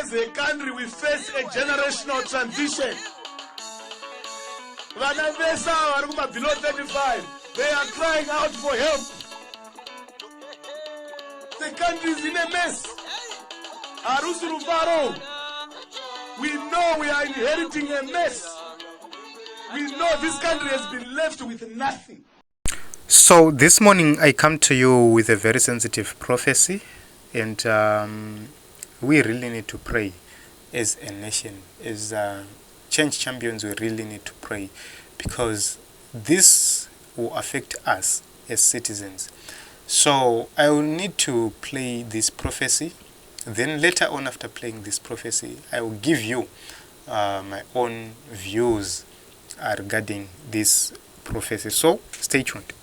As a country, we face a generational transition. Below 35, they are crying out for help. The country is in a mess. We know we are inheriting a mess. We know this country has been left with nothing. So this morning I come to you with a very sensitive prophecy, and we really need to pray as a nation, as change champions. We really need to pray because this will affect us as citizens. So I will need to play this prophecy. Then later on, after playing this prophecy, I will give you my own views regarding this prophecy. So stay tuned.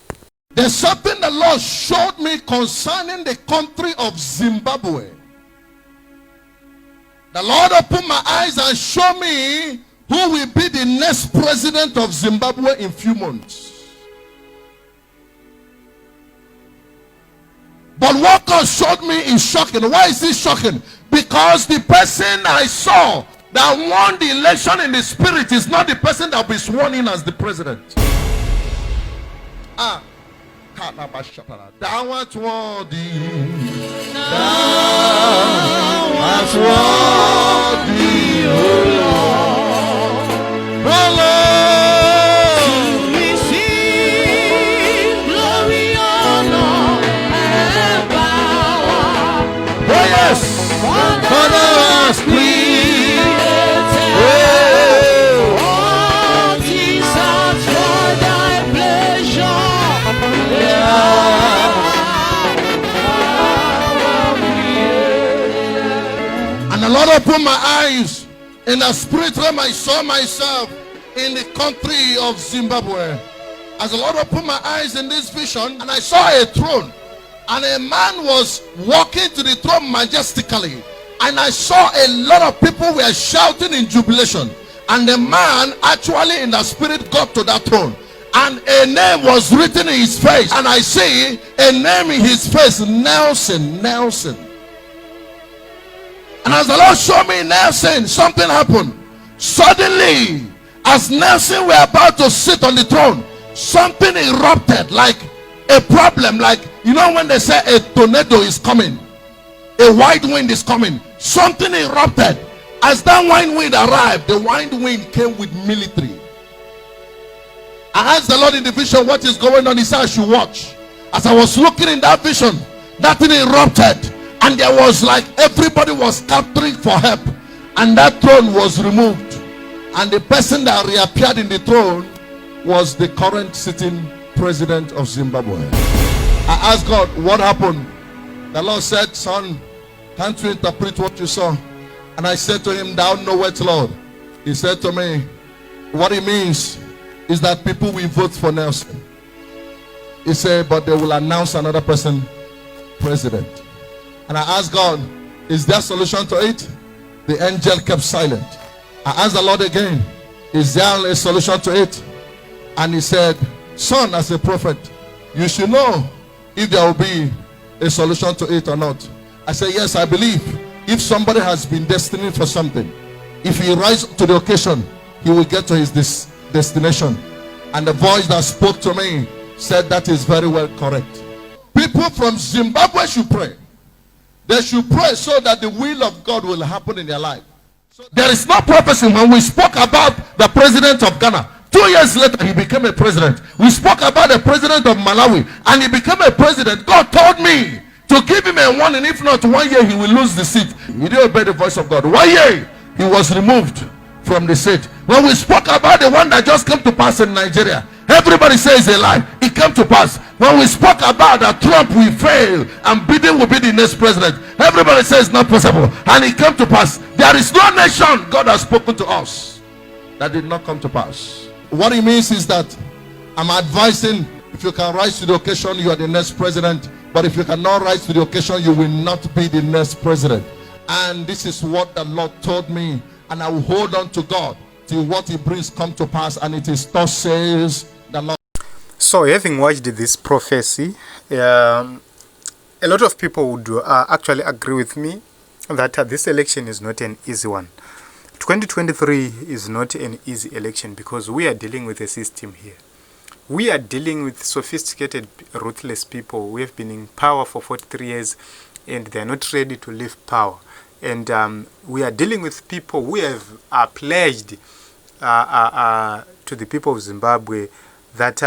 There's something the Lord showed me concerning the country of Zimbabwe. The Lord opened my eyes and showed me who will be the next president of Zimbabwe in few months. But what God showed me is shocking. Why is it shocking? Because the person I saw that won the election in the spirit is not the person that will be sworn in as the president. Thou art worthy. Thou art worthy, O Lord. O Lord. To receive glory, honor, and power. Oh yes. For thou hast created all things are for thy pleasure. And the Lord opened my eyes in the spirit realm. I saw myself in the country of Zimbabwe. As the Lord opened my eyes in this vision, and I saw a throne, and a man was walking to the throne majestically, and I saw a lot of people were shouting in jubilation, and the man actually in the spirit got to that throne, and a name was written in his face, and I see a name in his face, Nelson. And as the Lord showed me Nelson, something happened. Suddenly, as Nelson were about to sit on the throne, something erupted, like a problem, like you know when they say a tornado is coming, a white wind is coming. Something erupted. As that white wind arrived, the white wind came with military. I asked the Lord in the vision what is going on. He said I should watch. As I was looking in that vision, that thing erupted, and there was like everybody was capturing for help, and that throne was removed, and the person that reappeared in the throne was the current sitting president of Zimbabwe. I asked God what happened. The Lord said, son, can't you interpret what you saw? And I said to him, thou knowest, Lord. He said to me, what it means is that people will vote for Nelson. He said, but they will announce another person president. And I asked God, is there a solution to it? The angel kept silent. I asked the Lord again, is there a solution to it? And he said, son, as a prophet, you should know if there will be a solution to it or not. I said, yes, I believe if somebody has been destined for something, if he rises to the occasion, he will get to his destination. And the voice that spoke to me said that is very well correct. People from Zimbabwe should pray. They should pray so that the will of God will happen in their life. There is no prophecy. When we spoke about the president of Ghana, 2 years later he became a president. We spoke about the president of Malawi and he became a president. God told me to give him a warning. If not, 1 year he will lose the seat. He didn't obey the voice of God. 1 year he was removed from the seat. When we spoke about the one that just came to pass in Nigeria, everybody says a lie. It came to pass. When we spoke about that Trump will fail and Biden will be the next president, everybody says not possible. And it came to pass. There is no nation God has spoken to us that did not come to pass. What it means is that I'm advising, if you can rise to the occasion, you are the next president. But if you cannot rise to the occasion, you will not be the next president. And this is what the Lord told me. And I will hold on to God till what he brings come to pass. And it is thus says the Lord. So having watched this prophecy, a lot of people would actually agree with me, that this election is not an easy one. 2023 is not an easy election because we are dealing with a system here. We are dealing with sophisticated, ruthless people. We have been in power for 43 years and they are not ready to leave power. And we are dealing with people who have pledged to the people of Zimbabwe that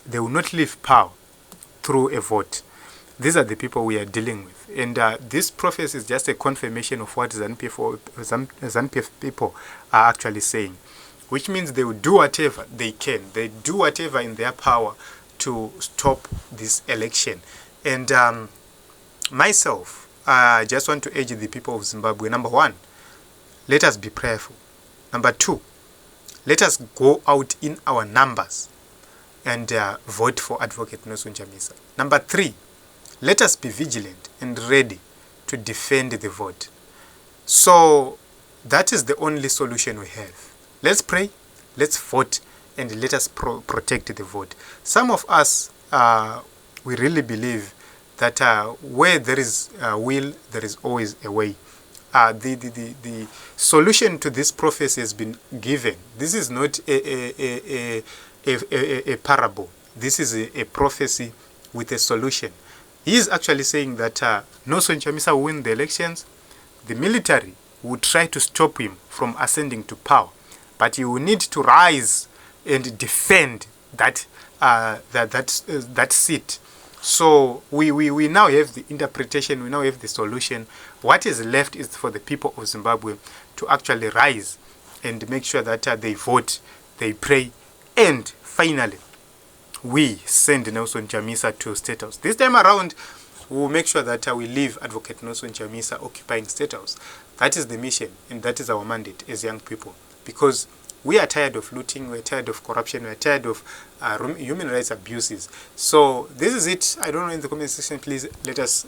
they will not leave power through a vote. These are the people we are dealing with. And this prophecy is just a confirmation of what ZANU-PF people are actually saying, which means they will do whatever they can. They do whatever in their power to stop this election. And myself, I just want to urge the people of Zimbabwe, number one, let us be prayerful. Number two, let us go out in our numbers and vote for Advocate Nelson Chamisa. Number three, let us be vigilant and ready to defend the vote. So that is the only solution we have. Let's pray, let's vote, and let us protect the vote. Some of us, we really believe that where there is a will, there is always a way. The solution to this prophecy has been given. This is not a parable. This is a prophecy with a solution. He is actually saying that Nelson Chamisa will win the elections. The military would try to stop him from ascending to power, but he will need to rise and defend that seat. So we now have the interpretation, we now have the solution. What is left is for the people of Zimbabwe to actually rise and make sure that they vote, they pray, and finally we send Nelson Chamisa to State House. This time around, we'll make sure that we leave Advocate Nelson Chamisa occupying State House. That is the mission, and that is our mandate as young people. Because we are tired of looting, we're tired of corruption, we're tired of human rights abuses. So this is it. I don't know, in the comment section, please let us